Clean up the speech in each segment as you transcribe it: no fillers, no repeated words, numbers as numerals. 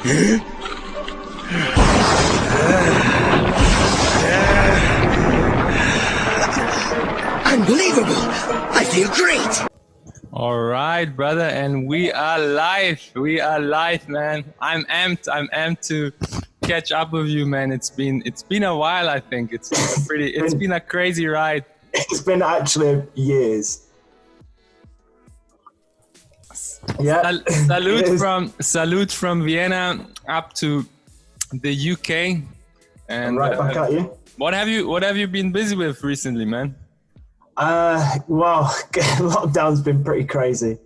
Unbelievable! I feel great! All right, brother, and we are live. We are live, man. I'm amped to catch up with you, man. It's been a while, I think. It's been a crazy ride. It's been actually years. Yeah. Salute from Vienna up to the UK. And right back at you. What have you been busy with recently, man? Well, lockdown's been pretty crazy,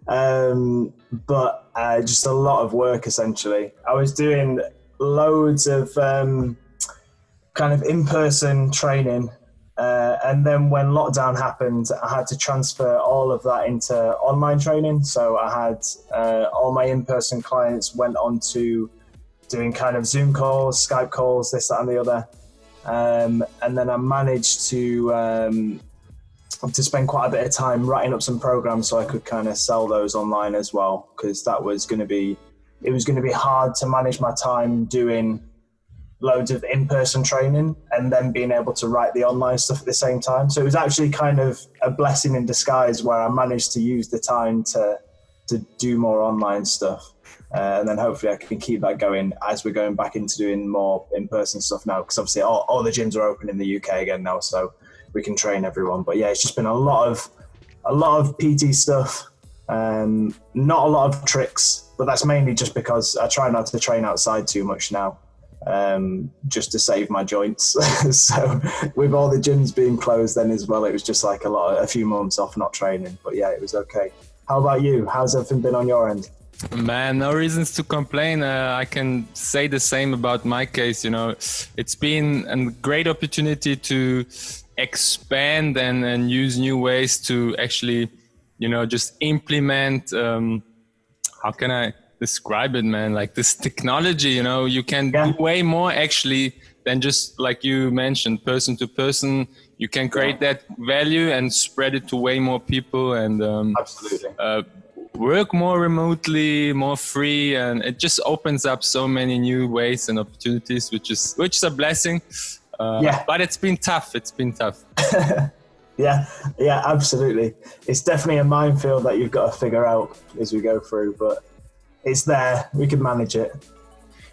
but just a lot of work essentially. I was doing loads of kind of in-person training, and then when lockdown happened, I had to transfer all of that into online training. So I had all my in-person clients went on to doing kind of Zoom calls, Skype calls, this, that, and the other, and then I managed to spend quite a bit of time writing up some programs so I could kind of sell those online as well, because it was going to be hard to manage my time doing loads of in-person training and then being able to write the online stuff at the same time. So it was actually kind of a blessing in disguise where I managed to use the time to do more online stuff. And then hopefully I can keep that going as we're going back into doing more in-person stuff now, because obviously all the gyms are open in the UK again now, so we can train everyone. But yeah, it's just been a lot of PT stuff, not a lot of tricks, but that's mainly just because I try not to train outside too much now, just to save my joints. So with all the gyms being closed then as well, it was just like a few months off not training. But yeah, it was okay. How about you? How's everything been on your end? Man, no reasons to complain. I can say the same about my case. It's been a great opportunity to expand and use new ways to actually, just implement, how can I describe it, man? Like this technology, you can do way more actually than just like you mentioned, person to person. You can create that value and spread it to way more people and absolutely. Work more remotely, more free, and it just opens up so many new ways and opportunities, which is a blessing. But it's been tough. Yeah, absolutely. It's definitely a minefield that you've got to figure out as we go through, but it's there. We can manage it.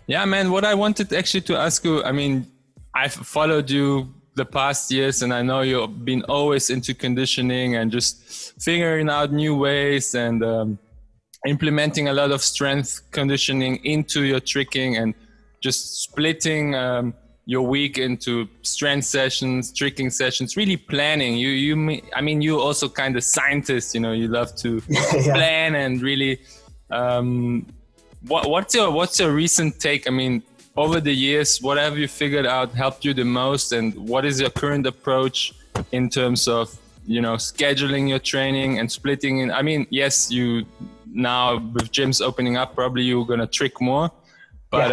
Yeah, man. What I wanted actually to ask you, I mean, I've followed you the past years, and I know you've been always into conditioning and just figuring out new ways and implementing a lot of strength conditioning into your tricking and just splitting your week into strength sessions, tricking sessions, really planning. You're also kind of scientist, you love to plan and really, what's your recent take? I mean, over the years, what have you figured out helped you the most, and what is your current approach in terms of, scheduling your training and splitting in? I mean, yes, you now with gyms opening up, probably you're going to trick more, but,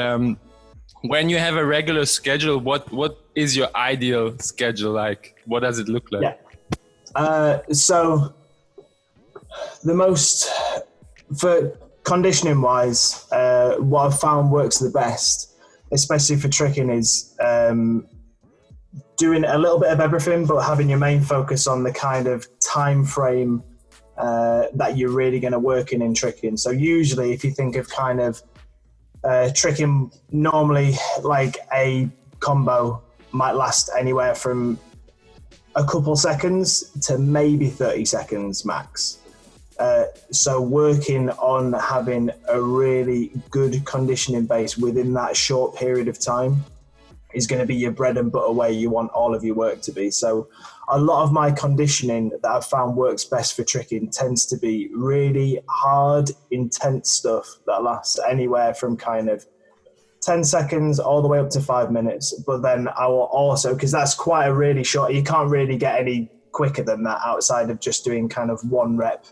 when you have a regular schedule, what is your ideal schedule like? What does it look like? Yeah. So for conditioning wise, what I've found works the best, especially for tricking, is doing a little bit of everything, but having your main focus on the kind of time frame that you're really going to work in tricking. So usually if you think of kind of tricking, normally like a combo might last anywhere from a couple seconds to maybe 30 seconds max. So working on having a really good conditioning base within that short period of time is going to be your bread and butter way you want all of your work to be. So a lot of my conditioning that I've found works best for tricking tends to be really hard, intense stuff that lasts anywhere from kind of 10 seconds all the way up to 5 minutes. But then I will also, because that's quite a really short, you can't really get any quicker than that outside of just doing kind of 1 rep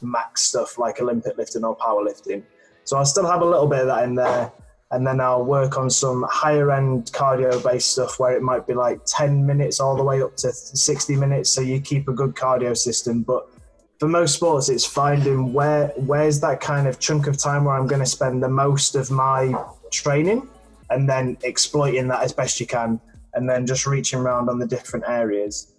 max stuff like Olympic lifting or powerlifting. So I'll still have a little bit of that in there. And then I'll work on some higher end cardio based stuff where it might be like 10 minutes all the way up to 60 minutes. So you keep a good cardio system, but for most sports, it's finding where's that kind of chunk of time where I'm going to spend the most of my training, and then exploiting that as best you can, and then just reaching around on the different areas.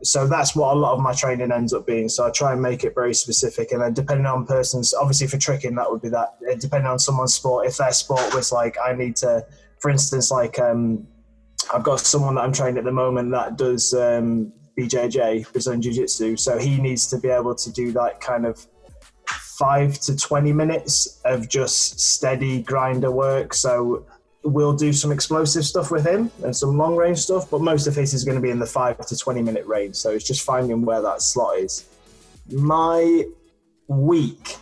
So that's what a lot of my training ends up being. So I try and make it very specific, and then depending on persons, obviously for tricking, that would be that. Depending on someone's sport, if their sport was like, I need to, for instance, like I've got someone that I'm training at the moment that does BJJ, Brazilian Jiu-Jitsu. So he needs to be able to do that kind of 5 to 20 minutes of just steady grinder work. So we'll do some explosive stuff with him and some long range stuff, but most of his is going to be in the 5 to 20 minute range. So it's just finding where that slot is. My week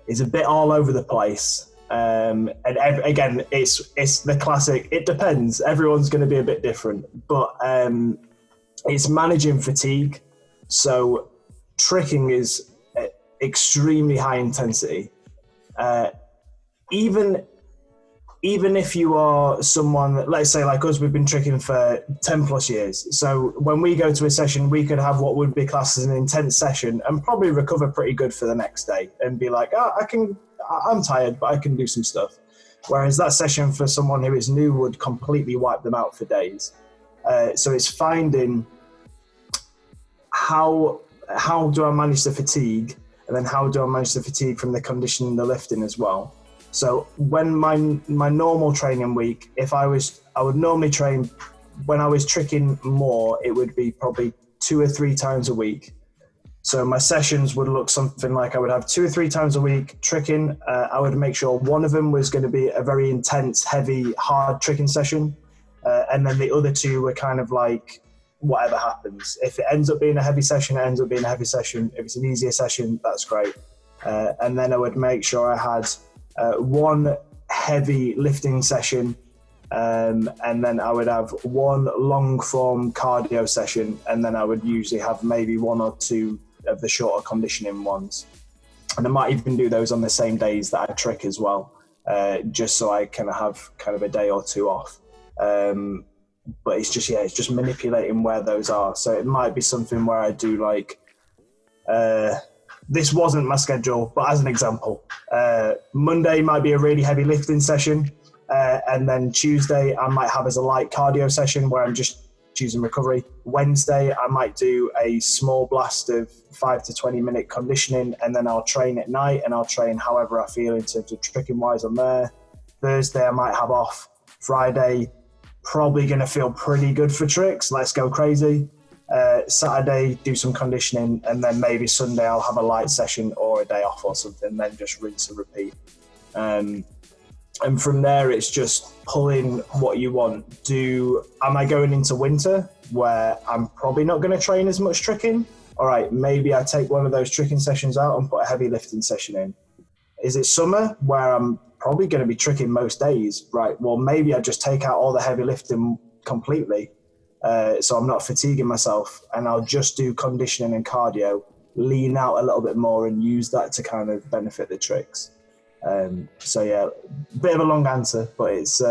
is a bit all over the place. And again, it's the classic, it depends. Everyone's going to be a bit different, but it's managing fatigue. So tricking is extremely high intensity. Even if you are someone, let's say like us, we've been tricking for 10 plus years. So when we go to a session, we could have what would be classed as an intense session and probably recover pretty good for the next day and be like, I'm tired, but I can do some stuff. Whereas that session for someone who is new would completely wipe them out for days. So it's finding how do I manage the fatigue, and then how do I manage the fatigue from the conditioning and the lifting as well. So when my normal training week, I would normally train, when I was tricking more, it would be probably 2 or 3 times a week. So my sessions would look something like I would have 2 or 3 times a week tricking. I would make sure one of them was going to be a very intense, heavy, hard tricking session. And then the other 2 were kind of like whatever happens. If it ends up being a heavy session, it ends up being a heavy session. If it's an easier session, that's great. And then I would make sure I had one heavy lifting session, and then I would have one long form cardio session, and then I would usually have maybe 1 or 2 of the shorter conditioning ones. And I might even do those on the same days that I trick as well, just so I can have kind of a day or 2 off. But it's just manipulating where those are. So it might be something where I do like, this wasn't my schedule, but as an example, Monday might be a really heavy lifting session. And then Tuesday I might have as a light cardio session where I'm just choosing recovery. Wednesday I might do a small blast of 5 to 20 minute conditioning, and then I'll train at night, and I'll train however I feel in terms of tricking wise on there. Thursday I might have off. Friday, probably going to feel pretty good for tricks. Let's go crazy. Saturday, do some conditioning, and then maybe Sunday I'll have a light session or a day off or something, then just rinse and repeat. And from there, it's just pulling what you want. Am I going into winter where I'm probably not going to train as much tricking? All right, maybe I take one of those tricking sessions out and put a heavy lifting session in. Is it summer where I'm probably going to be tricking most days? Right, well, maybe I just take out all the heavy lifting completely, so I'm not fatiguing myself, and I'll just do conditioning and cardio, lean out a little bit more and use that to kind of benefit the tricks. So yeah, bit of a long answer, but it's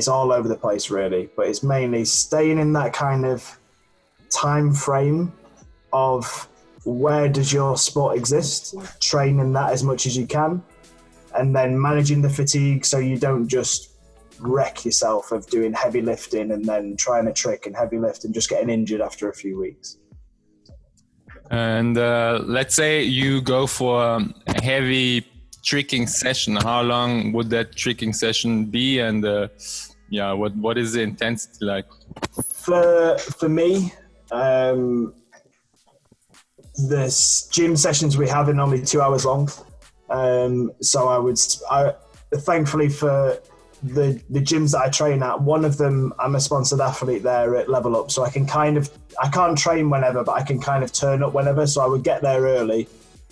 all over the place really. But it's mainly staying in that kind of time frame of where does your sport exist, training that as much as you can, and then managing the fatigue so you don't just wreck yourself of doing heavy lifting and then trying a trick and heavy lift and just getting injured after a few weeks. And let's say you go for a heavy tricking session. How long would that tricking session be? And what is the intensity like? For me, the gym sessions we have are normally 2 hours long. So thankfully for the gyms that I train at, one of them, I'm a sponsored athlete there at Level Up. So I can't train whenever, but I can kind of turn up whenever. So I would get there early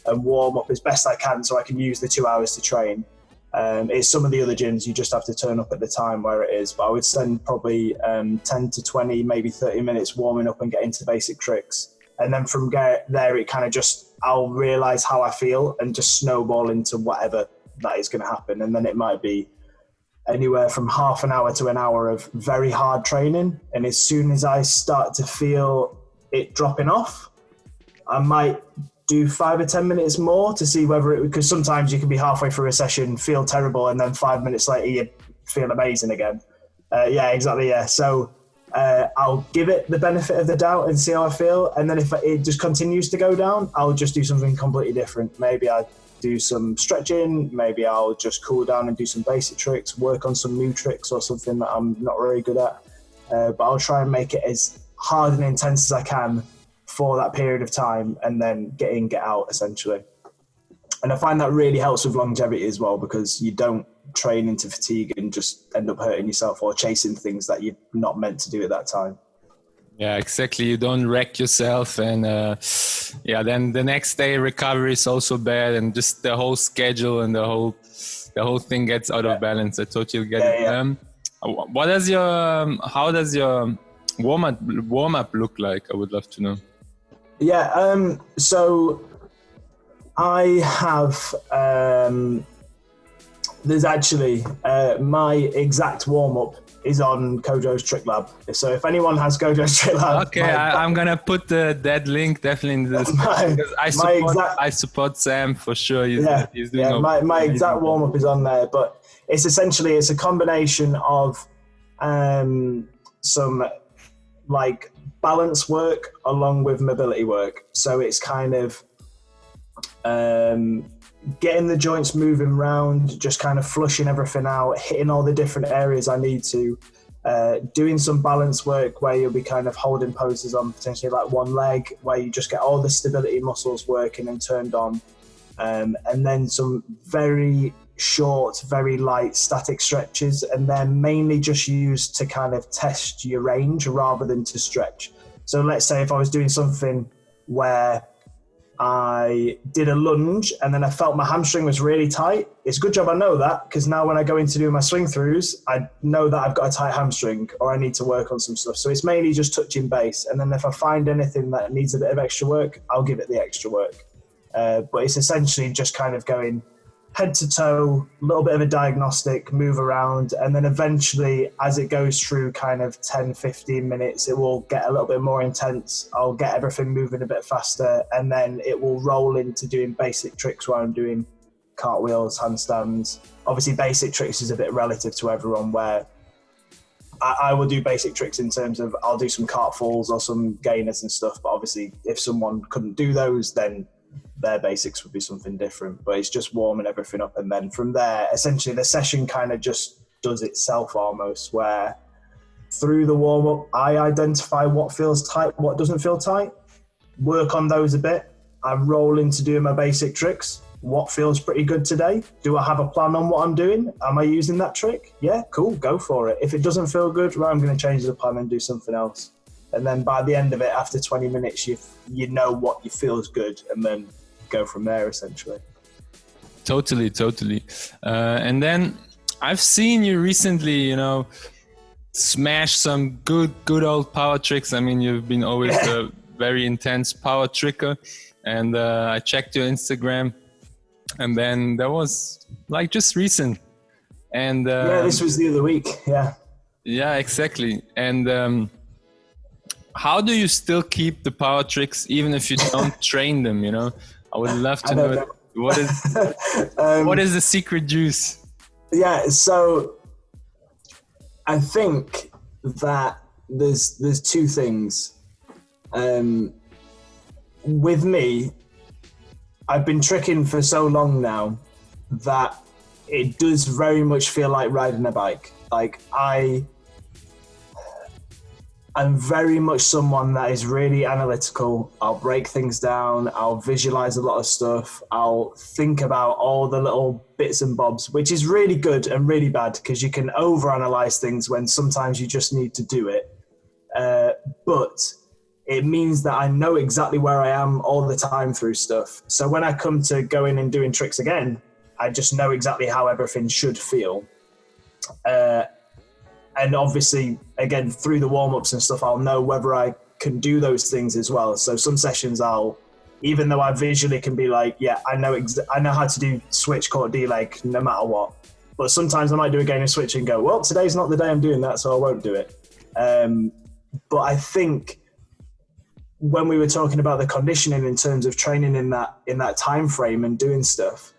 and warm up as best I can so I can use the 2 hours to train. It's some of the other gyms, you just have to turn up at the time where it is. But I would spend probably 10 to 20, maybe 30 minutes warming up and getting to basic tricks. And then from there, it kind of I'll realize how I feel and just snowball into whatever that is going to happen. And then it might be anywhere from half an hour to an hour of very hard training. And as soon as I start to feel it dropping off, I might do 5 or 10 minutes more to see whether because sometimes you can be halfway through a session, feel terrible, and then 5 minutes later you feel amazing again. Yeah, exactly. Yeah. So I'll give it the benefit of the doubt and see how I feel. And then if it just continues to go down, I'll just do something completely different. Maybe I do some stretching. Maybe I'll just cool down and do some basic tricks, work on some new tricks or something that I'm not very good at. But I'll try and make it as hard and intense as I can for that period of time, and then get in, get out, essentially. And I find that really helps with longevity as well, because you don't train into fatigue and just end up hurting yourself or chasing things that you're not meant to do at that time. Yeah, exactly. You don't wreck yourself, and then the next day recovery is also bad, and just the whole schedule and the whole thing gets out of balance. I totally get it. Yeah. How does your warm up look like? I would love to know. Yeah, so I have there's actually my exact warm-up is on Kojo's Trick Lab. So if anyone has Kojo's Trick Lab... Okay, I'm going to put that link definitely in the description, because I support Sam for sure. He's doing my exact warm-up is on there, but it's a combination of some like balance work along with mobility work. So it's kind of getting the joints moving around, just kind of flushing everything out, hitting all the different areas I need to, doing some balance work where you'll be kind of holding poses on potentially like one leg, where you just get all the stability muscles working and turned on, and then some very short, very light static stretches, and they're mainly just used to kind of test your range rather than to stretch. So let's say if I was doing something where I did a lunge and then I felt my hamstring was really tight, it's a good job I know that, because now when I go in to do my swing throughs, I know that I've got a tight hamstring or I need to work on some stuff. So it's mainly just touching base, and then if I find anything that needs a bit of extra work, I'll give it the extra work. But it's essentially just kind of going head to toe, a little bit of a diagnostic, move around, and then eventually as it goes through kind of 10, 15 minutes, it will get a little bit more intense. I'll get everything moving a bit faster, and then it will roll into doing basic tricks where I'm doing cartwheels, handstands. Obviously basic tricks is a bit relative to everyone, where I will do basic tricks in terms of I'll do some cartfalls or some gainers and stuff, but obviously if someone couldn't do those, then their basics would be something different. But it's just warming everything up, and then from there essentially the session kind of just does itself almost, where through the warm-up I identify what feels tight, what doesn't feel tight, work on those a bit, I roll into doing my basic tricks. What feels pretty good today? Do I have a plan on what I'm doing? Am I using that trick? Yeah, cool, go for it. If it doesn't feel good, well, I'm going to change the plan and do something else. And then by the end of it, after 20 minutes, you know what you feels good, and then go from there, essentially. Totally. And then I've seen you recently, smash some good old power tricks. I mean, you've been always a very intense power tricker. And I checked your Instagram, and then that was like just recent. And this was the other week. Yeah, exactly. And how do you still keep the power tricks even if you don't train them? I would love to know what is the secret juice? Yeah, so I think that there's two things. With me, I've been tricking for so long now that it does very much feel like riding a bike. Like I'm very much someone that is really analytical. I'll break things down. I'll visualize a lot of stuff. I'll think about all the little bits and bobs, which is really good and really bad, because you can overanalyze things when sometimes you just need to do it. But it means that I know exactly where I am all the time through stuff. So when I come to going and doing tricks again, I just know exactly how everything should feel. And obviously, again, through the warm-ups and stuff, I'll know whether I can do those things as well. So some sessions even though I visually can be like, yeah, I know how to do switch caught D-leg no matter what. But sometimes I might do a gainer switch and go, well, today's not the day I'm doing that, so I won't do it. But I think when we were talking about the conditioning in terms of training in that time frame and doing stuff,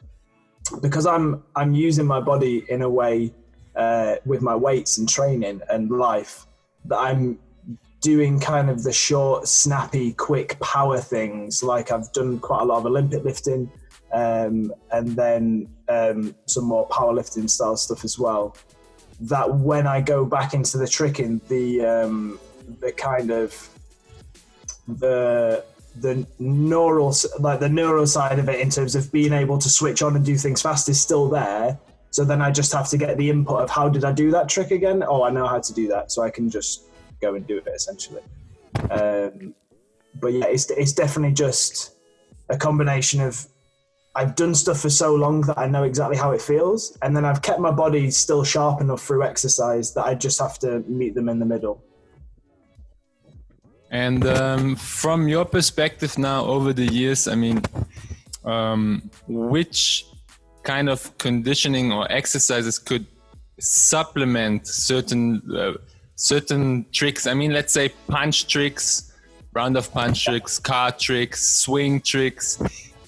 because I'm using my body in a way with my weights and training and life, that I'm doing kind of the short, snappy, quick power things. Like I've done quite a lot of Olympic lifting, and then some more powerlifting style stuff as well. That when I go back into the tricking, the kind of the neural side of it in terms of being able to switch on and do things fast is still there. So then I just have to get the input of how did I do that trick again? Oh, I know how to do that, so I can just go and do it essentially. But yeah, it's definitely just a combination of I've done stuff for so long that I know exactly how it feels, and then I've kept my body still sharp enough through exercise that I just have to meet them in the middle. And from your perspective now over the years, I mean, which kind of conditioning or exercises could supplement certain tricks? I mean, let's say punch tricks, round of punch tricks, card tricks, swing tricks,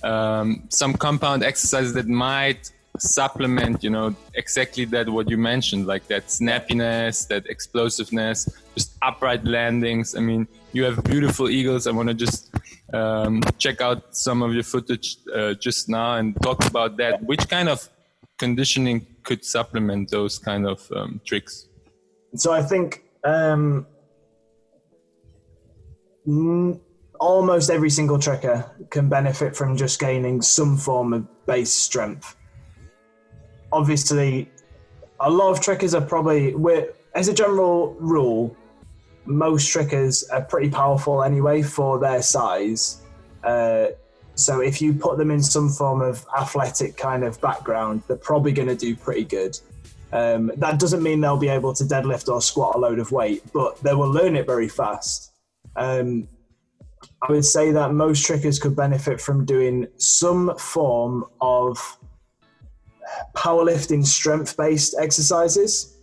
some compound exercises that might supplement, exactly that what you mentioned, like that snappiness, that explosiveness, just upright landings. I mean, you have beautiful eagles. I want to just check out some of your footage just now and talk about that. Which kind of conditioning could supplement those kind of tricks? So I think almost every single tricker can benefit from just gaining some form of base strength. Obviously, a lot of trickers are probably, as a general rule, most trickers are pretty powerful anyway for their size. So if you put them in some form of athletic kind of background, they're probably going to do pretty good. That doesn't mean they'll be able to deadlift or squat a load of weight, but they will learn it very fast. I would say that most trickers could benefit from doing some form of powerlifting strength-based exercises,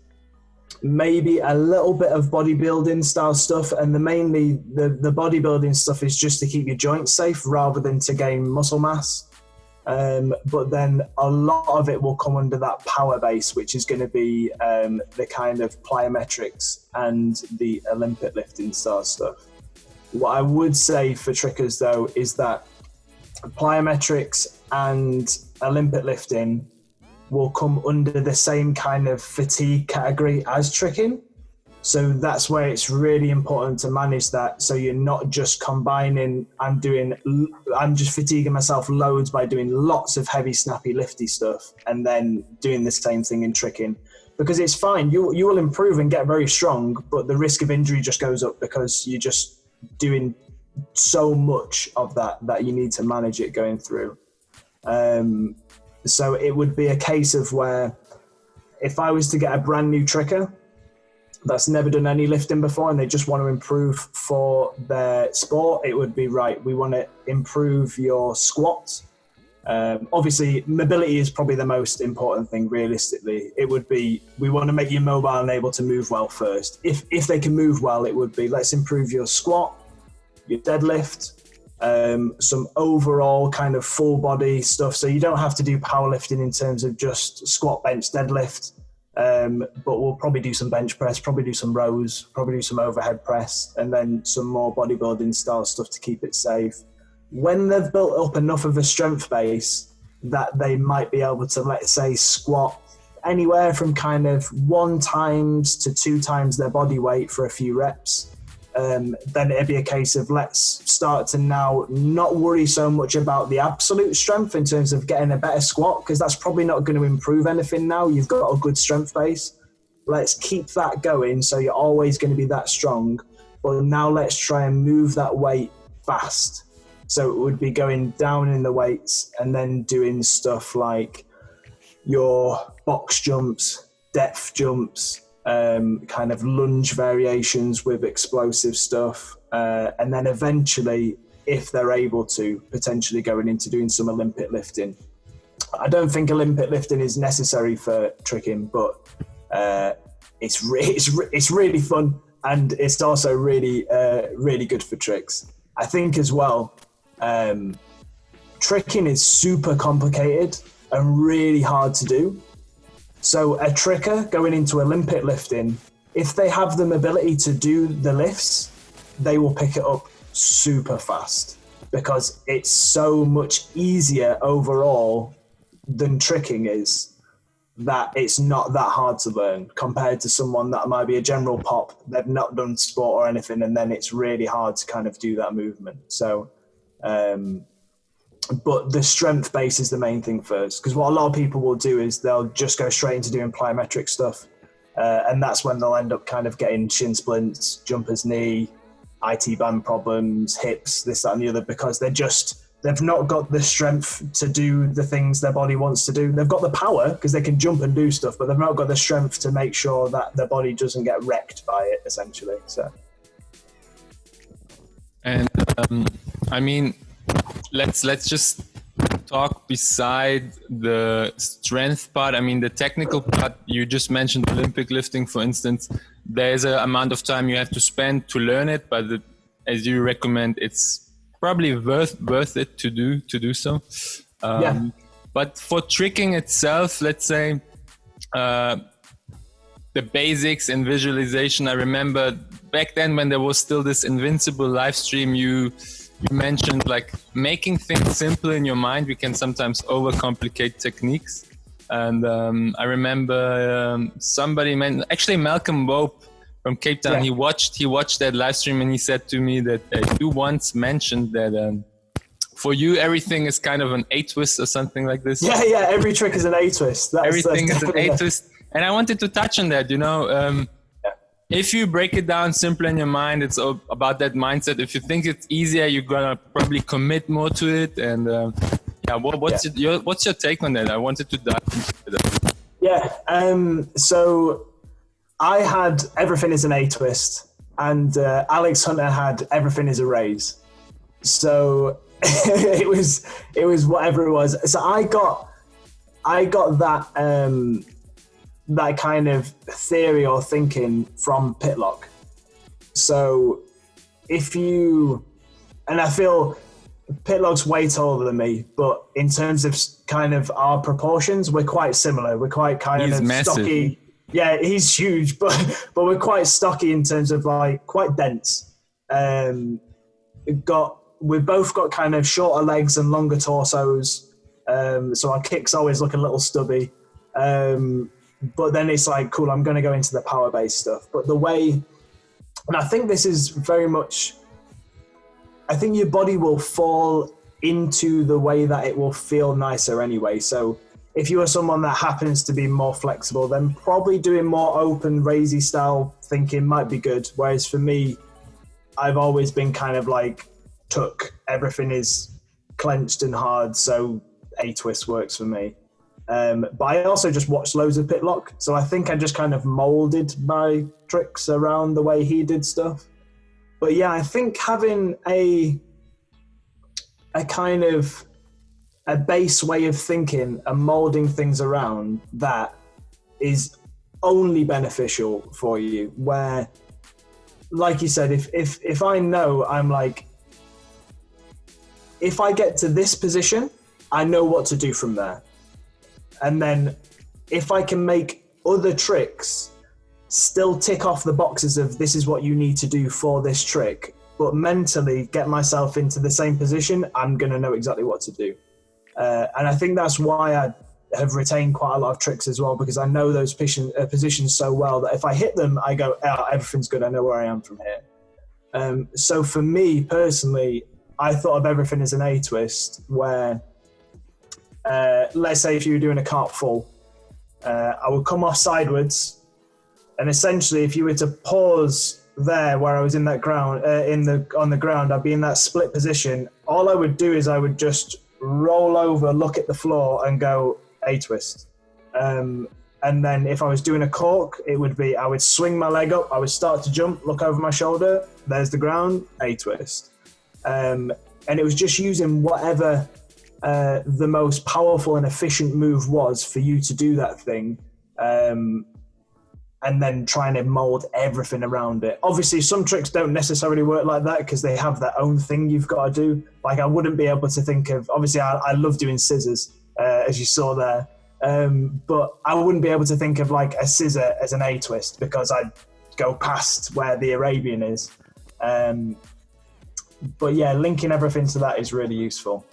maybe a little bit of bodybuilding style stuff, and the bodybuilding stuff is just to keep your joints safe rather than to gain muscle mass. But then a lot of it will come under that power base, which is going to be the kind of plyometrics and the Olympic lifting style stuff. What I would say for trickers though is that plyometrics and Olympic lifting will come under the same kind of fatigue category as tricking. So that's where it's really important to manage that. So you're not just combining, I'm just fatiguing myself loads by doing lots of heavy, snappy, lifty stuff and then doing the same thing in tricking. Because it's fine, you will improve and get very strong, but the risk of injury just goes up because you're just doing so much of that you need to manage it going through. So it would be a case of where if I was to get a brand new tricker that's never done any lifting before and they just want to improve for their sport, it would be right. We want to improve your squat. Obviously, mobility is probably the most important thing realistically. It would be, we want to make you mobile and able to move well first. If they can move well, it would be, let's improve your squat, your deadlift, some overall kind of full body stuff. So you don't have to do powerlifting in terms of just squat, bench, deadlift, but we'll probably do some bench press, probably do some rows, probably do some overhead press, and then some more bodybuilding style stuff to keep it safe. When they've built up enough of a strength base that they might be able to, let's say, squat anywhere from kind of 1 times to 2 times their body weight for a few reps, then it'd be a case of let's start to now not worry so much about the absolute strength in terms of getting a better squat, because that's probably not going to improve anything now. You've got a good strength base. Let's keep that going so you're always going to be that strong. But now let's try and move that weight fast. So it would be going down in the weights and then doing stuff like your box jumps, depth jumps, kind of lunge variations with explosive stuff, and then eventually, if they're able to, potentially going into doing some Olympic lifting. I don't think Olympic lifting is necessary for tricking, but it's really fun, and it's also really good for tricks. I think as well, tricking is super complicated and really hard to do. So a tricker going into Olympic lifting, if they have the ability to do the lifts, they will pick it up super fast because it's so much easier overall than tricking is, that it's not that hard to learn compared to someone that might be a general pop. They've not done sport or anything, and then it's really hard to kind of do that movement. So, but the strength base is the main thing first, because what a lot of people will do is they'll just go straight into doing plyometric stuff. And that's when they'll end up kind of getting shin splints, jumper's knee, IT band problems, hips, this, that, and the other, because they've not got the strength to do the things their body wants to do. They've got the power because they can jump and do stuff, but they've not got the strength to make sure that their body doesn't get wrecked by it, essentially. So, and I mean, let's just talk beside the strength part. I mean, the technical part, you just mentioned Olympic lifting, for instance. There's an amount of time you have to spend to learn it, but as you recommend, it's probably worth it to do so. But for tricking itself, let's say the basics and visualization. I remember back then when there was still this invincible live stream, you mentioned like making things simple in your mind. We can sometimes overcomplicate techniques. And I remember somebody, actually Malcolm Wope from Cape Town, he watched that live stream and he said to me that you once mentioned that for you everything is kind of an A-twist or something like this. Yeah, every trick is an A-twist. Everything is an A-twist. And I wanted to touch on that, if you break it down simple in your mind, it's about that mindset. If you think it's easier, you're gonna probably commit more to it. And what's your take on that? I wanted to dive into that. Yeah. So I had everything is an A-twist, and Alex Hunter had everything is a raise. So it was whatever it was. So I got that kind of theory or thinking from Pitlock. So and I feel Pitlock's way taller than me, but in terms of kind of our proportions, we're quite similar. We're quite he's massive. Stocky. Yeah, he's huge, but we're quite stocky in terms of like quite dense. We've both got kind of shorter legs and longer torsos. So our kicks always look a little stubby. But then it's like, cool, I'm going to go into the power-based stuff. But the way, and I think this is very much, I think your body will fall into the way that it will feel nicer anyway. So if you are someone that happens to be more flexible, then probably doing more open, raisey style thinking might be good. Whereas for me, I've always been kind of like everything is clenched and hard. So A-twist works for me. But I also just watched loads of Pitlock, so I think I just kind of molded my tricks around the way he did stuff. But yeah, I think having a kind of a base way of thinking and molding things around that is only beneficial for you, where, like you said, if I know I'm like, if I get to this position, I know what to do from there. And then if I can make other tricks still tick off the boxes of this is what you need to do for this trick, but mentally get myself into the same position, I'm going to know exactly what to do. And I think that's why I have retained quite a lot of tricks as well, because I know those positions so well that if I hit them, I go, everything's good. I know where I am from here. So for me personally, I thought of everything as an A-twist where, let's say if you were doing a cart full, I would come off sideways, and essentially if you were to pause there where I was in that ground, on the ground, I'd be in that split position. All I would do is I would just roll over, look at the floor and go A-twist. And then if I was doing a cork, it would be, I would swing my leg up, I would start to jump, look over my shoulder, there's the ground, A-twist. And it was just using whatever the most powerful and efficient move was for you to do that thing. and then trying to mold everything around it. Obviously, some tricks don't necessarily work like that because they have their own thing you've got to do. Like I wouldn't be able to think of, obviously I love doing scissors, as you saw there. But I wouldn't be able to think of like a scissor as an A-twist because I'd go past where the Arabian is. But yeah, linking everything to that is really useful.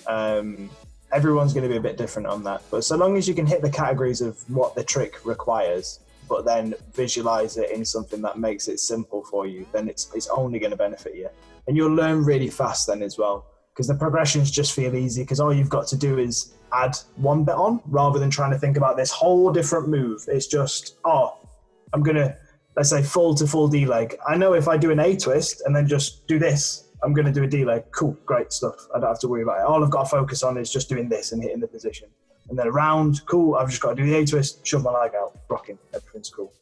Everyone's going to be a bit different on that. But so long as you can hit the categories of what the trick requires, but then visualize it in something that makes it simple for you, then it's only going to benefit you. And you'll learn really fast then as well, because the progressions just feel easy because all you've got to do is add one bit on rather than trying to think about this whole different move. It's just, I'm going to, let's say, full to full D-leg. I know if I do an A-twist and then just do this, I'm going to do a D-leg. Cool, great stuff. I don't have to worry about it. All I've got to focus on is just doing this and hitting the position. And then around, cool, I've just got to do the A-twist, shove my leg out, rocking, everything's cool.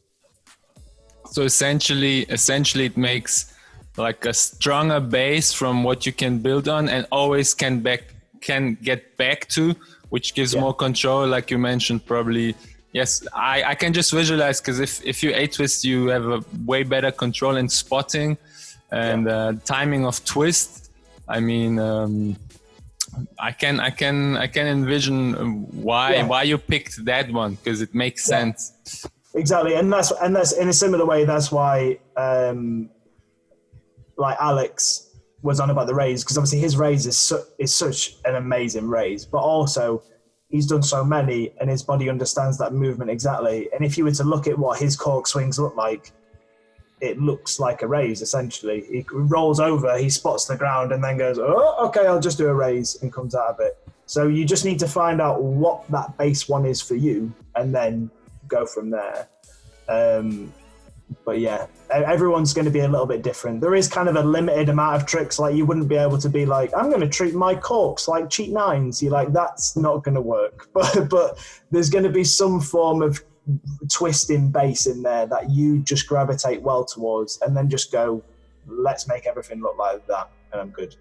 So essentially it makes like a stronger base from what you can build on and always can get back to, which gives more control, like you mentioned, probably. Yes, I can just visualize, because if you A-twist, you have a way better control in spotting and timing of twist. I mean, I can envision why you picked that one, because it makes sense. Exactly, and that's in a similar way. That's why, like Alex was on about the raise, because obviously his raise is such an amazing raise, but also he's done so many, and his body understands that movement exactly. And if you were to look at what his cork swings look like, it looks like a raise, essentially. He rolls over, he spots the ground, and then goes, oh, okay, I'll just do a raise, and comes out of it. So you just need to find out what that base one is for you, and then go from there. But yeah, everyone's going to be a little bit different. There is kind of a limited amount of tricks. Like you wouldn't be able to be like, I'm going to treat my corks like cheat nines. You're like, that's not going to work. But there's going to be some form of twisting base in there that you just gravitate well towards, and then just go, let's make everything look like that, and I'm good.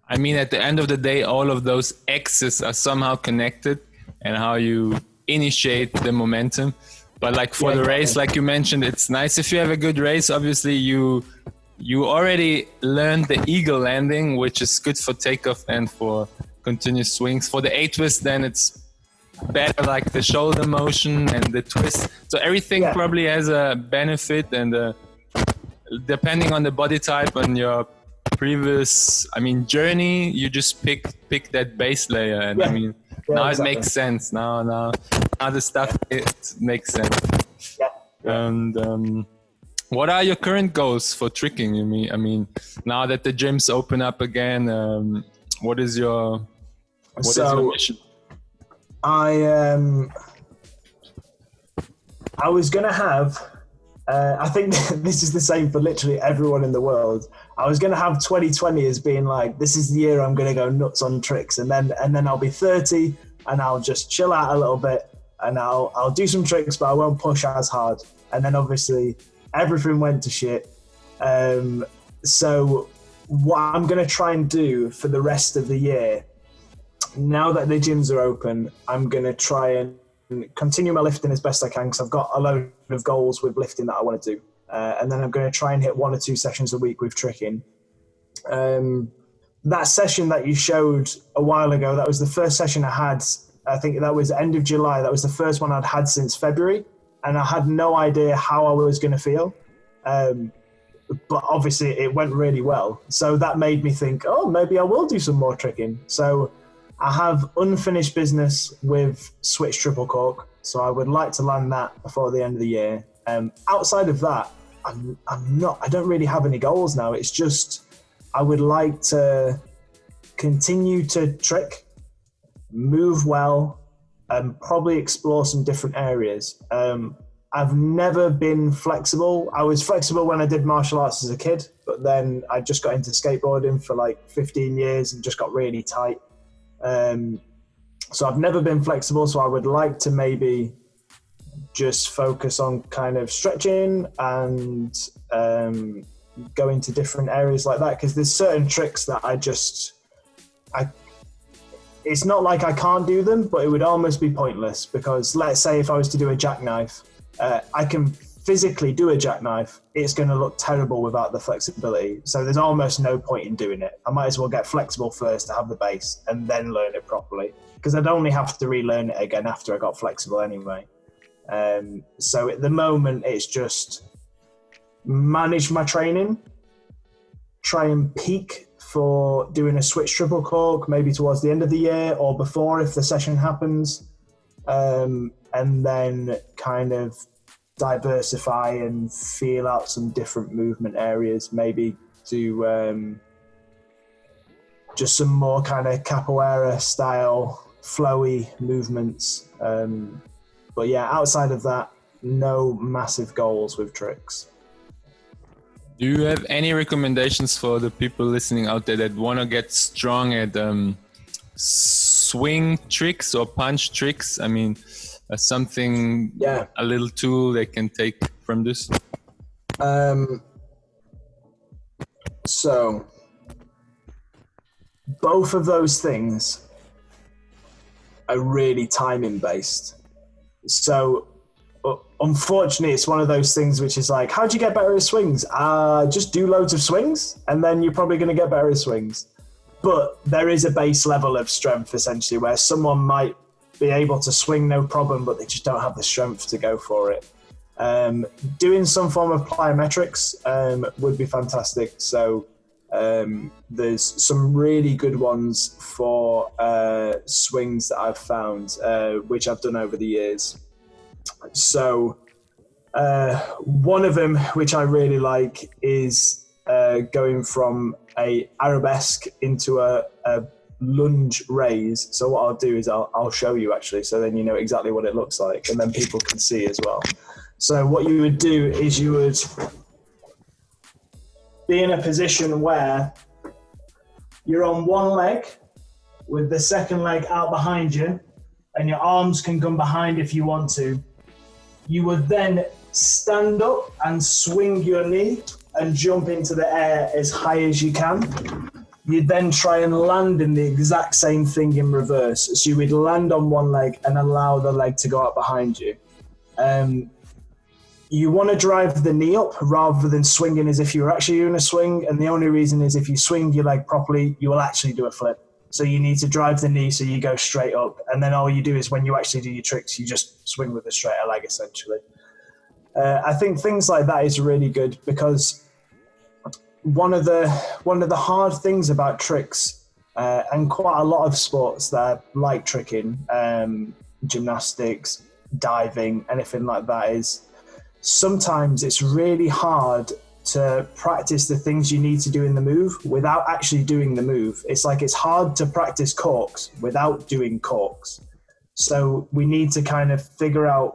I mean, at the end of the day, all of those X's are somehow connected, and how you initiate the momentum. But like for the race, like you mentioned, it's nice if you have a good race. Obviously, you already learned the eagle landing, which is good for takeoff and for continuous swings. For the A-twist, then it's better like the shoulder motion and the twist. So everything probably has a benefit, and depending on the body type and your previous, journey, you just pick that base layer. And now exactly. It makes sense. Now the stuff, it makes sense. Yeah. And what are your current goals for tricking? Now that the gyms open up again, what is your mission? I was going to have, I think this is the same for literally everyone in the world. I was going to have 2020 as being like, this is the year I'm going to go nuts on tricks. And then I'll be 30 and I'll just chill out a little bit, and I'll do some tricks, but I won't push as hard. And then obviously everything went to shit. So what I'm going to try and do for the rest of the year, now that the gyms are open, I'm going to try and continue my lifting as best I can, because I've got a load of goals with lifting that I want to do. And then I'm going to try and hit 1 or 2 sessions a week with tricking. That session that you showed a while ago, that was the first session I had. I think that was end of July. That was the first one I'd had since February. And I had no idea how I was going to feel. But obviously it went really well. So that made me think, maybe I will do some more tricking. So I have unfinished business with switch triple cork. So I would like to land that before the end of the year. Outside of that, I don't really have any goals now. It's just, I would like to continue to trick, move well, and probably explore some different areas. I've never been flexible. I was flexible when I did martial arts as a kid, but then I just got into skateboarding for like 15 years and just got really tight. So I've never been flexible. So I would like to maybe just focus on kind of stretching and go into different areas like that, because there's certain tricks that it's not like I can't do them, but it would almost be pointless, because let's say if I was to do a jackknife, I can physically do a jackknife, it's going to look terrible without the flexibility. So there's almost no point in doing it. I might as well get flexible first to have the base and then learn it properly, because I'd only have to relearn it again after I got flexible anyway. So at the moment, it's just manage my training, try and peak for doing a switch triple cork, maybe towards the end of the year or before if the session happens, and then kind of diversify and feel out some different movement areas, maybe do just some more kind of capoeira style flowy movements. But yeah, outside of that, no massive goals with tricks. Do you have any recommendations for the people listening out there that want to get strong at swing tricks or punch tricks? I mean, something, a little tool they can take from this? So, both of those things are really timing based. So, unfortunately, it's one of those things which is like, how do you get better at swings? Just do loads of swings, and then you're probably going to get better at swings. But there is a base level of strength, essentially, where someone might be able to swing no problem, but they just don't have the strength to go for it. Doing some form of plyometrics would be fantastic. So there's some really good ones for swings that I've found, which I've done over the years. So one of them, which I really like, is going from a Arabesque into a Lunge Raise. So what I'll do is I'll show you actually, so then you know exactly what it looks like, and then people can see as well. So what you would do is you would be in a position where you're on one leg with the second leg out behind you, and your arms can come behind if you want to. You would then stand up and swing your knee and jump into the air as high as you can. You'd then try and land in the exact same thing in reverse. So you would land on one leg and allow the leg to go up behind you. You want to drive the knee up rather than swinging as if you were actually doing a swing. And the only reason is if you swing your leg properly, you will actually do a flip. So you need to drive the knee so you go straight up. And then all you do is when you actually do your tricks, you just swing with a straighter leg, essentially. I think things like that is really good, because one of the hard things about tricks, and quite a lot of sports that are like tricking, gymnastics, diving, anything like that, is sometimes it's really hard to practice the things you need to do in the move without actually doing the move. It's like it's hard to practice corks without doing corks. So we need to kind of figure out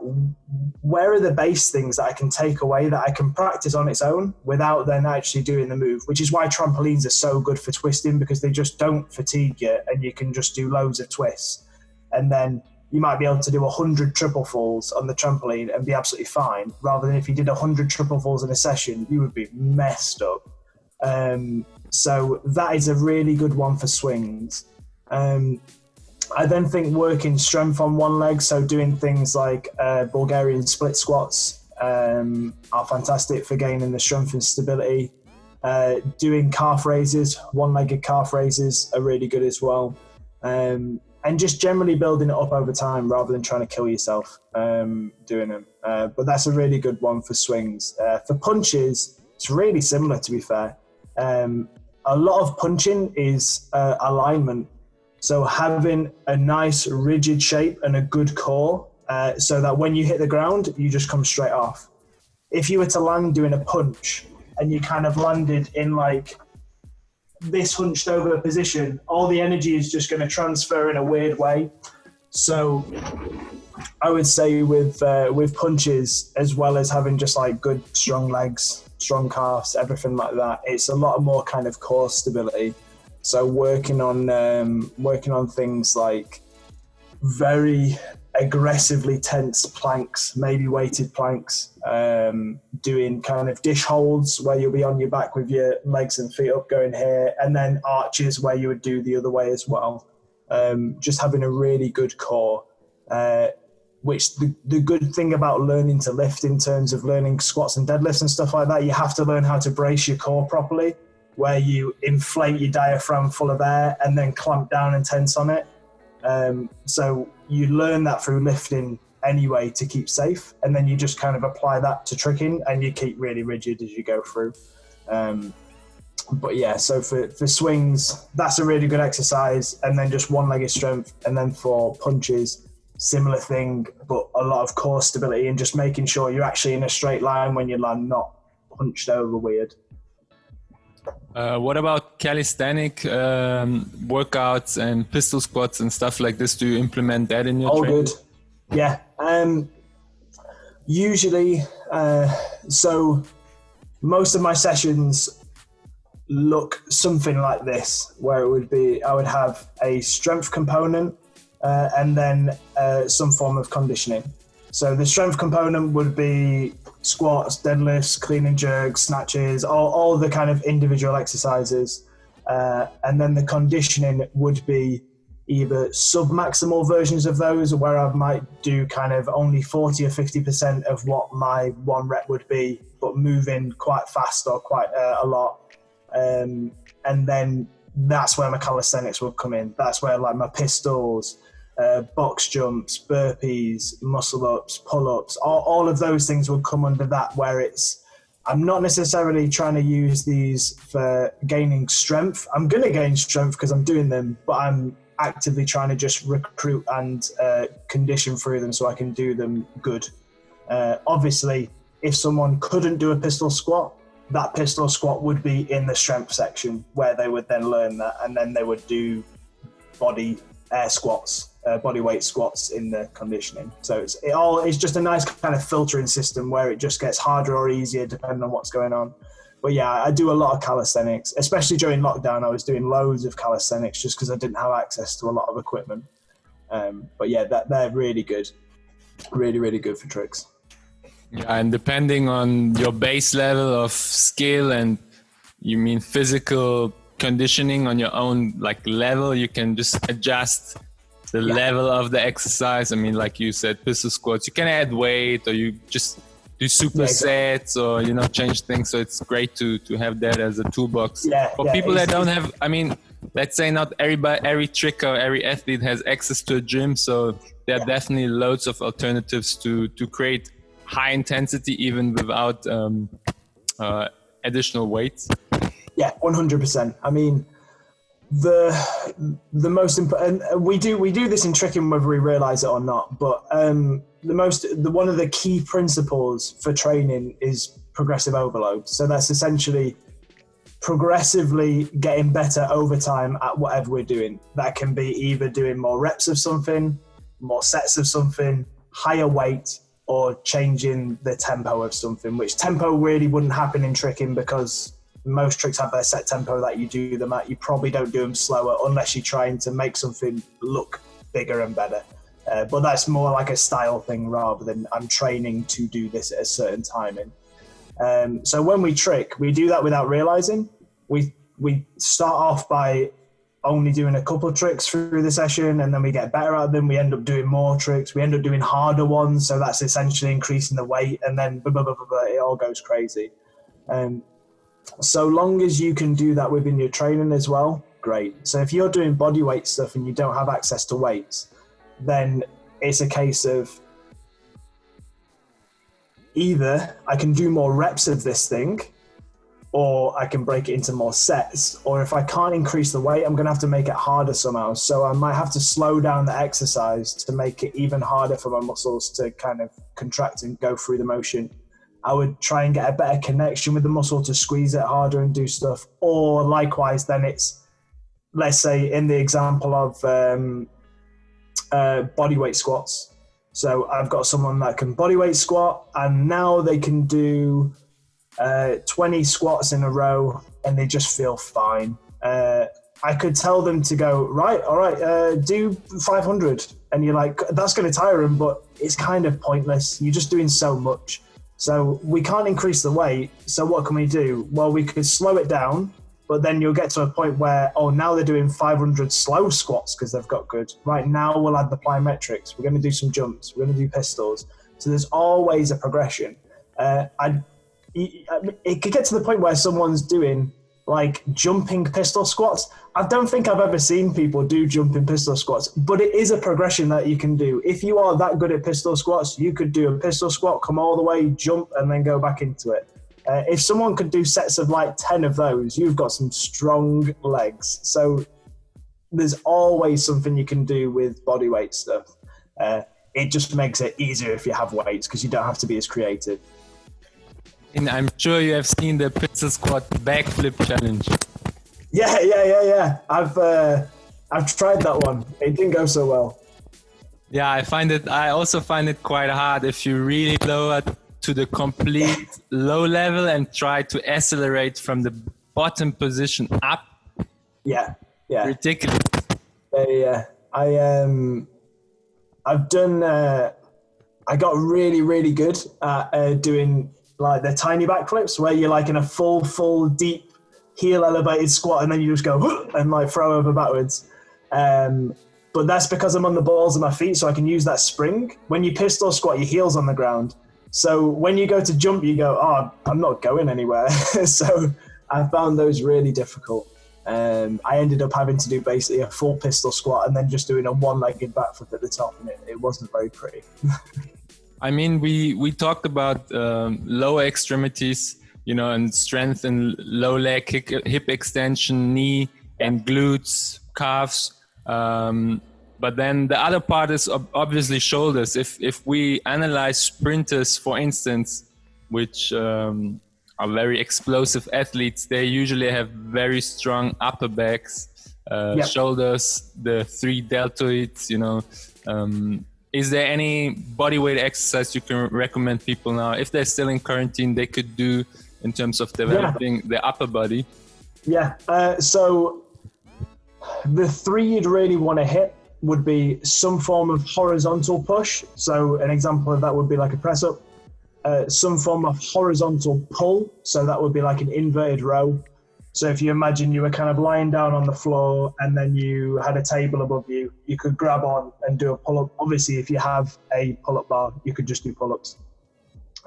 where are the base things that I can take away that I can practice on its own without then actually doing the move, which is why trampolines are so good for twisting, because they just don't fatigue you and you can just do loads of twists. And then you might be able to do 100 triple falls on the trampoline and be absolutely fine, rather than if you did 100 triple falls in a session, you would be messed up. So that is a really good one for swings. I then think working strength on one leg, so doing things like Bulgarian split squats are fantastic for gaining the strength and stability. Doing calf raises, one-legged calf raises are really good as well. And just generally building it up over time rather than trying to kill yourself doing them. But that's a really good one for swings. For punches, it's really similar, to be fair. A lot of punching is alignment. So having a nice rigid shape and a good core, so that when you hit the ground, you just come straight off. If you were to land doing a punch and you kind of landed in like this hunched over position, all the energy is just going to transfer in a weird way. So I would say with punches, as well as having just like good strong legs, strong calves, everything like that, it's a lot more kind of core stability. So working on things like very aggressively tense planks, maybe weighted planks, doing kind of dish holds where you'll be on your back with your legs and feet up going here, and then arches where you would do the other way as well. Just having a really good core. which the good thing about learning to lift in terms of learning squats and deadlifts and stuff like that, you have to learn how to brace your core properly, where you inflate your diaphragm full of air and then clamp down and tense on it. So you learn that through lifting anyway to keep safe, and then you just kind of apply that to tricking and you keep really rigid as you go through. But yeah, so for swings, that's a really good exercise, and then just one-legged strength. And then for punches, similar thing, but a lot of core stability and just making sure you're actually in a straight line when you land, not hunched over weird. What about calisthenic workouts and pistol squats and stuff like this? Do you implement that in your training? Good. Yeah. Usually, so most of my sessions look something like this, where it would be, I would have a strength component and then some form of conditioning. So the strength component would be squats, deadlifts, clean and jerks, snatches, all the kind of individual exercises. And then the conditioning would be either sub-maximal versions of those, where I might do kind of only 40 or 50% of what my one rep would be, but moving quite fast or quite a lot. And then that's where my calisthenics would come in. That's where like my pistols, box jumps, burpees, muscle ups, pull-ups, all of those things will come under that, where I'm not necessarily trying to use these for gaining strength. I'm going to gain strength because I'm doing them, but I'm actively trying to just recruit and condition through them so I can do them good. Obviously, if someone couldn't do a pistol squat, that pistol squat would be in the strength section, where they would then learn that, and then they would do body air squats, body weight squats in the conditioning. So it's just a nice kind of filtering system where it just gets harder or easier depending on what's going on. But yeah, I do a lot of calisthenics, especially during lockdown. I was doing loads of calisthenics just because I didn't have access to a lot of equipment. But yeah, they're really good, really, really good for tricks. Yeah, and depending on your base level of skill and you mean physical conditioning on your own like level, you can just adjust the level of the exercise. I mean, like you said, pistol squats, you can add weight, or you just do supersets, or change things. So it's great to have that as a toolbox for people that don't have. I mean, let's say not every trick or every athlete has access to a gym, so there are definitely loads of alternatives to create high intensity even without additional weights. Yeah, 100%. I mean, the most important, we do this in tricking whether we realize it or not, but one of the key principles for training is progressive overload. So that's essentially progressively getting better over time at whatever we're doing. That can be either doing more reps of something, more sets of something, higher weight, or changing the tempo of something, which tempo really wouldn't happen in tricking because most tricks have their set tempo that you do them at. You probably don't do them slower unless you're trying to make something look bigger and better. But that's more like a style thing rather than I'm training to do this at a certain timing. So when we trick, we do that without realizing. We start off by only doing a couple of tricks through the session, and then we get better at them. We end up doing more tricks. We end up doing harder ones. So that's essentially increasing the weight, and then it all goes crazy. So long as you can do that within your training as well, great. So if you're doing body weight stuff and you don't have access to weights, then it's a case of either I can do more reps of this thing, or I can break it into more sets. Or if I can't increase the weight, I'm going to have to make it harder somehow. So I might have to slow down the exercise to make it even harder for my muscles to kind of contract and go through the motion. I would try and get a better connection with the muscle to squeeze it harder and do stuff. Or likewise, then it's, let's say in the example of body weight squats. So I've got someone that can body weight squat, and now they can do 20 squats in a row and they just feel fine. I could tell them to go, all right, do 500. And you're like, that's going to tire them, but it's kind of pointless. You're just doing so much. So we can't increase the weight. So what can we do? Well, we could slow it down But then you'll get to a point where, oh, now they're doing 500 slow squats because they've got good. Right, now we'll add the plyometrics. We're going to do some jumps. We're going to do pistols. So there's always a progression. It could get to the point where someone's doing like jumping pistol squats. I don't think I've ever seen people do jumping pistol squats, but it is a progression that you can do. If you are that good at pistol squats, you could do a pistol squat, come all the way, jump, and then go back into it. If someone could do sets of like 10 of those, you've got some strong legs. So there's always something you can do with bodyweight stuff. It just makes it easier if you have weights because you don't have to be as creative. And I'm sure you have seen the pistol squat backflip challenge. Yeah. I've tried that one. It didn't go so well. Yeah, I also find it quite hard if you really lower to the complete low level and try to accelerate from the bottom position up. Yeah. Ridiculous. Yeah. I've done. I got really, really good at doing like the tiny backflips where you're like in a full deep heel elevated squat and then you just go and like throw over backwards. But that's because I'm on the balls of my feet, so I can use that spring. When you pistol squat, your heel's on the ground. So when you go to jump, you go, oh, I'm not going anywhere. So I found those really difficult. I ended up having to do basically a full pistol squat and then just doing a one-legged backflip at the top, and it wasn't very pretty. I mean, we talked about lower extremities, and strength and low leg, hip extension, knee and glutes, calves. But then the other part is obviously shoulders. If we analyze sprinters, for instance, which are very explosive athletes, they usually have very strong upper backs, shoulders, the 3 deltoids, Is there any bodyweight exercise you can recommend people now, if they're still in quarantine, they could do in terms of developing their upper body? Yeah, so the 3 you'd really want to hit would be some form of horizontal push. So an example of that would be like a press up. Some form of horizontal pull. So that would be like an inverted row. So if you imagine you were kind of lying down on the floor and then you had a table above you, you could grab on and do a pull-up. Obviously, if you have a pull-up bar, you could just do pull-ups.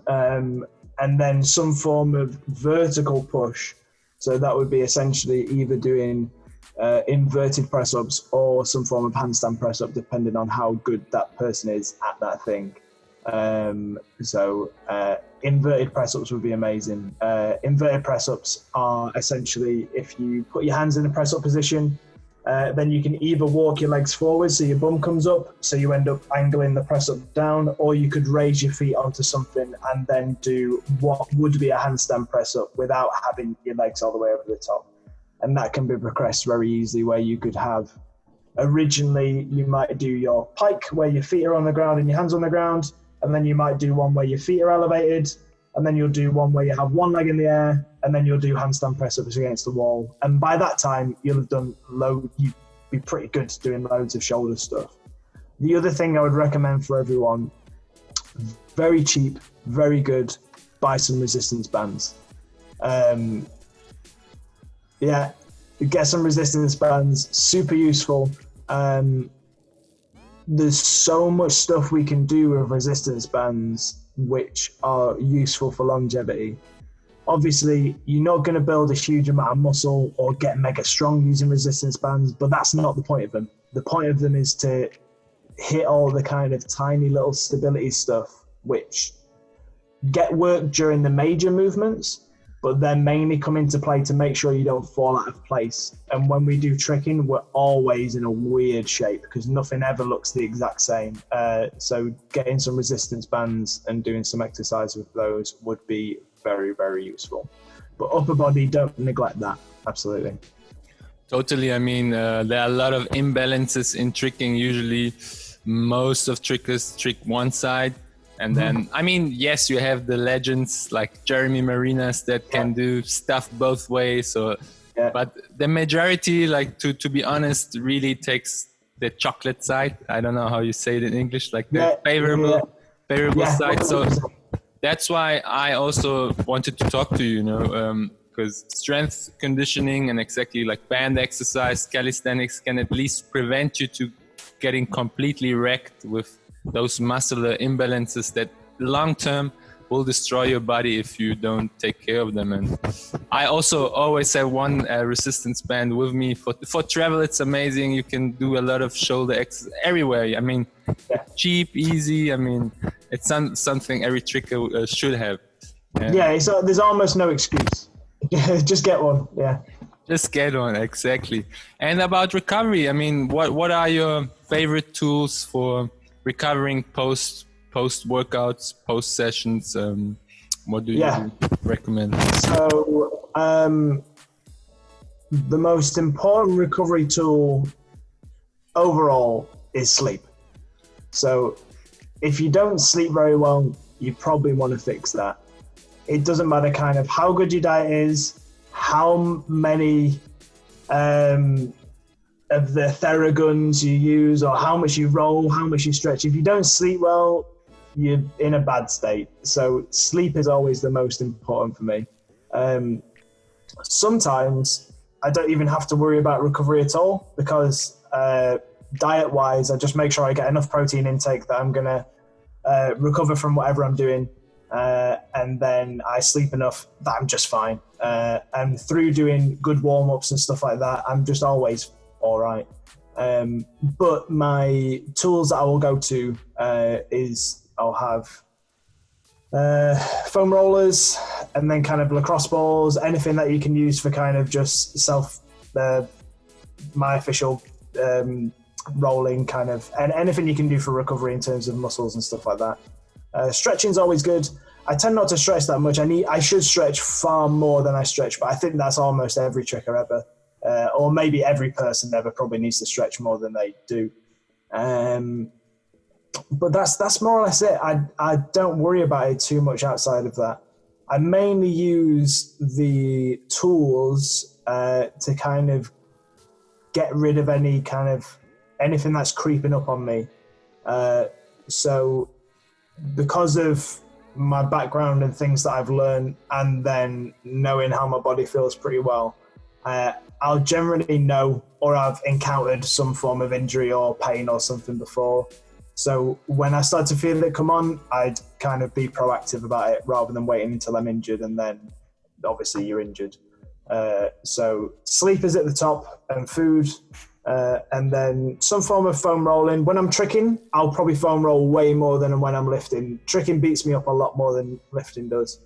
And then some form of vertical push. So that would be essentially either doing inverted press-ups or some form of handstand press-up, depending on how good that person is at that thing. Inverted press-ups would be amazing. Inverted press-ups are essentially if you put your hands in a press-up position, then you can either walk your legs forward so your bum comes up, so you end up angling the press-up down, or you could raise your feet onto something and then do what would be a handstand press-up without having your legs all the way over the top. And that can be progressed very easily, where you could have, originally you might do your pike where your feet are on the ground and your hands on the ground, and then you might do one where your feet are elevated, and then you'll do one where you have one leg in the air, and then you'll do handstand press-ups against the wall. And by that time, you'll have done you'd be pretty good doing loads of shoulder stuff. The other thing I would recommend for everyone, very cheap, very good, buy some resistance bands. Get some resistance bands, super useful. There's so much stuff we can do with resistance bands which are useful for longevity. Obviously, you're not going to build a huge amount of muscle or get mega strong using resistance bands, but that's not the point of them. The point of them is to hit all the kind of tiny little stability stuff which get work during the major movements, but then mainly come into play to make sure you don't fall out of place. And when we do tricking, we're always in a weird shape because nothing ever looks the exact same. So getting some resistance bands and doing some exercise with those would be very, very useful. But upper body, don't neglect that. Absolutely. Totally. I mean, there are a lot of imbalances in tricking. Usually most of trickers trick one side. And then, I mean, yes, you have the legends like Jeremy Marinas that can do stuff both ways. But the majority, like to be honest, really takes the chocolate side. I don't know how you say it in English, like the favorable side. So that's why I also wanted to talk to you. because strength conditioning and exactly like band exercise, calisthenics can at least prevent you to getting completely wrecked with those muscular imbalances that long term will destroy your body if you don't take care of them. And I also always have one resistance band with me for travel. It's amazing. You can do a lot of shoulder exercise everywhere. I mean, cheap, easy. I mean, it's something every tricker should have. And there's almost no excuse. Just get one. Yeah. Just get one, exactly. And about recovery, I mean, what are your favorite tools for recovering post workouts, post sessions? What do you recommend? So the most important recovery tool overall is sleep. So if you don't sleep very well, you probably want to fix that. It doesn't matter kind of how good your diet is, how many of the Theraguns you use, or how much you roll, how much you stretch. If you don't sleep well, you're in a bad state. So sleep is always the most important for me. Sometimes I don't even have to worry about recovery at all, because diet-wise, I just make sure I get enough protein intake that I'm going to recover from whatever I'm doing. And then I sleep enough that I'm just fine. And through doing good warm-ups and stuff like that, I'm just always all right. But my tools that I will go to is I'll have foam rollers, and then kind of lacrosse balls, anything that you can use for kind of just my official rolling kind of, and anything you can do for recovery in terms of muscles and stuff like that. Stretching's always good. I tend not to stretch that much. I should stretch far more than I stretch, but I think that's almost every tricker ever, or maybe every person ever probably needs to stretch more than they do. But that's more or less it. I don't worry about it too much outside of that. I mainly use the tools to kind of get rid of anything that's creeping up on me. So because of my background and things that I've learned, and then knowing how my body feels pretty well, I'll generally know, or I've encountered some form of injury or pain or something before. So when I start to feel it come on, I'd kind of be proactive about it rather than waiting until I'm injured and then obviously you're injured. So sleep is at the top, and food, and then some form of foam rolling. When I'm tricking, I'll probably foam roll way more than when I'm lifting. Tricking beats me up a lot more than lifting does.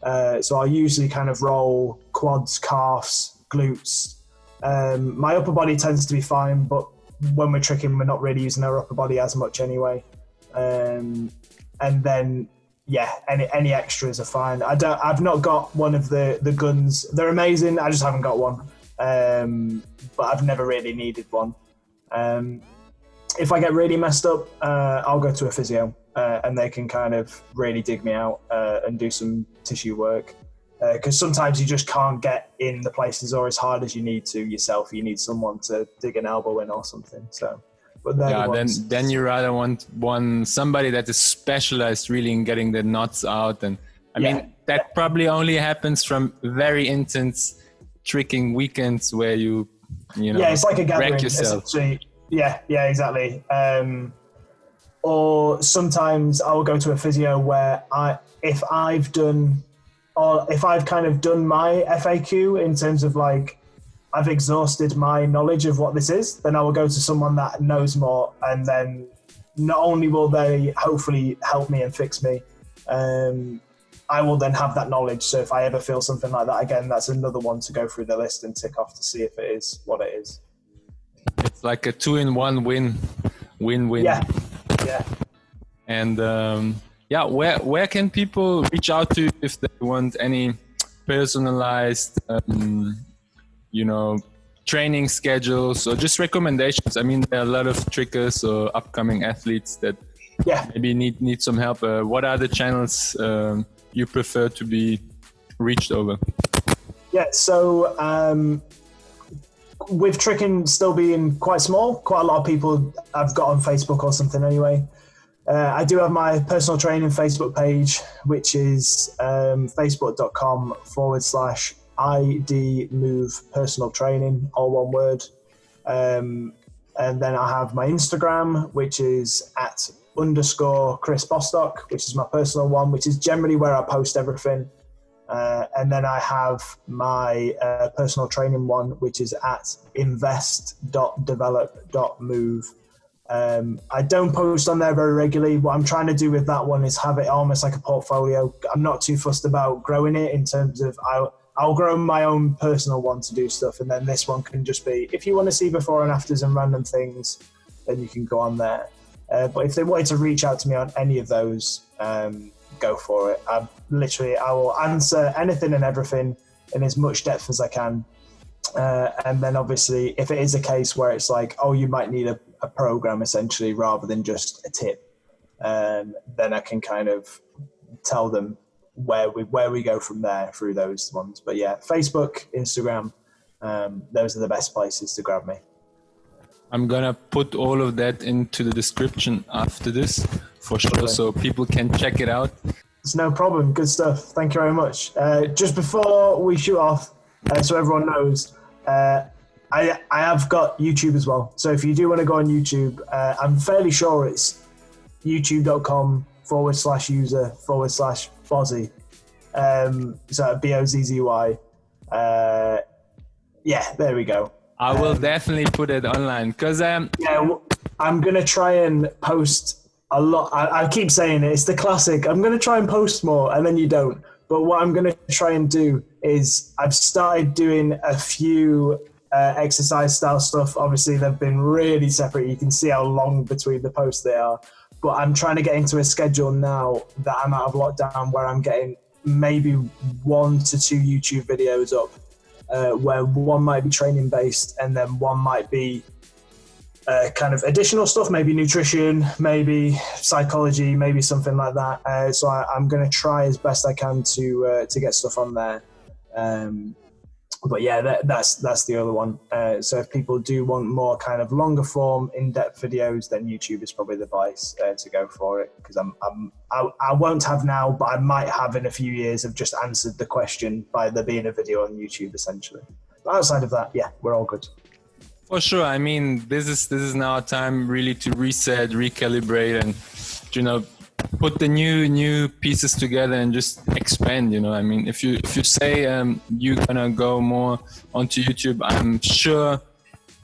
So I'll usually kind of roll quads, calves, glutes. My upper body tends to be fine, but when we're tricking, we're not really using our upper body as much anyway. And then, any extras are fine. I've not got one of the guns. They're amazing. I just haven't got one. But I've never really needed one. If I get really messed up, I'll go to a physio, and they can kind of really dig me out and do some tissue work. Because sometimes you just can't get in the places or as hard as you need to yourself. You need someone to dig an elbow in or something. So, but then you rather want somebody that is specialized really in getting the knots out. And I mean, that probably only happens from very intense tricking weekends where you know, it's like a gathering, wreck yourself. Yeah, exactly. Or sometimes I will go to a physio where if I've kind of done my FAQ in terms of like I've exhausted my knowledge of what this is, then I will go to someone that knows more, and then not only will they hopefully help me and fix me, I will then have that knowledge. So if I ever feel something like that again, that's another one to go through the list and tick off to see if it is what it is. It's like a 2-in-1 win-win. Yeah. And where can people reach out to if they want any personalized, training schedules or just recommendations? I mean, there are a lot of trickers or upcoming athletes that maybe need some help. What are the channels you prefer to be reached over? Yeah, so with tricking still being quite small, quite a lot of people I've got on Facebook or something anyway. I do have my personal training Facebook page, which is facebook.com/ ID Move Personal Training, all one word. And then I have my Instagram, which is @_Chris Bostock, which is my personal one, which is generally where I post everything. And then I have my personal training one, which is @invest.develop.move. I don't post on there very regularly. What I'm trying to do with that one is have it almost like a portfolio. I'm not too fussed about growing it in terms of I'll grow my own personal one to do stuff, and then this one can just be, if you want to see before and afters and random things, then you can go on there. But if they wanted to reach out to me on any of those, go for it. I will answer anything and everything in as much depth as I can. And then obviously, if it is a case where it's like, oh, you might need a program essentially rather than just a tip, then I can kind of tell them where we go from there through those ones. But yeah, Facebook, Instagram, those are the best places to grab me. I'm gonna put all of that into the description after this for sure, so people can check it out. It's no problem. Good stuff. Thank you very much. Just before we shoot off, so everyone knows, I have got YouTube as well. So if you do want to go on YouTube, I'm fairly sure it's youtube.com/user/Bozzy. So BOZZY. Yeah, there we go. I will definitely put it online because I'm gonna try and post a lot. I keep saying it. It's the classic. I'm gonna try and post more, and then you don't. But what I'm gonna try and do is I've started doing a few exercise style stuff. Obviously, they've been really separate. You can see how long between the posts they are. But I'm trying to get into a schedule now that I'm out of lockdown where I'm getting maybe 1 to 2 YouTube videos up, where one might be training based and then one might be kind of additional stuff, maybe nutrition, maybe psychology, maybe something like that. So I'm going to try as best I can to get stuff on there. But yeah, that's the other one. So if people do want more kind of longer form, in-depth videos, then YouTube is probably the place to go for it. Because I won't have now, but I might have in a few years of just answered the question by there being a video on YouTube, essentially. But outside of that, yeah, we're all good. For sure. I mean, this is now a time really to reset, recalibrate, and put the new pieces together and just expand. I mean, if you say you're gonna go more onto YouTube, I'm sure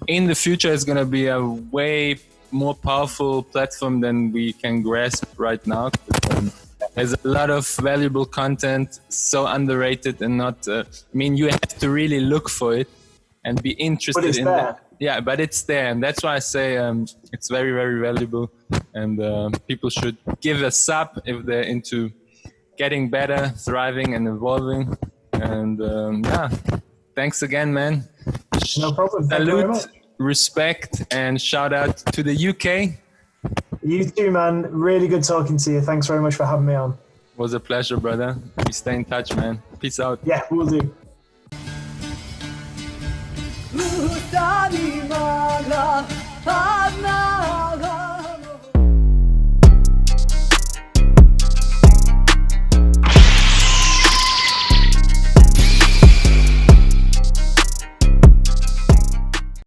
in the future it's gonna be a way more powerful platform than we can grasp right now. There's a lot of valuable content, so underrated and not. I mean, you have to really look for it and be interested in that. Yeah, but it's there, and that's why I say it's very, very valuable, and people should give a sub if they're into getting better, thriving, and evolving. And yeah, thanks again, man. No problem. Thank you very much. Respect, and shout out to the UK. You too, man. Really good talking to you. Thanks very much for having me on. It was a pleasure, brother. We stay in touch, man. Peace out. Yeah, we'll do. Utanimala,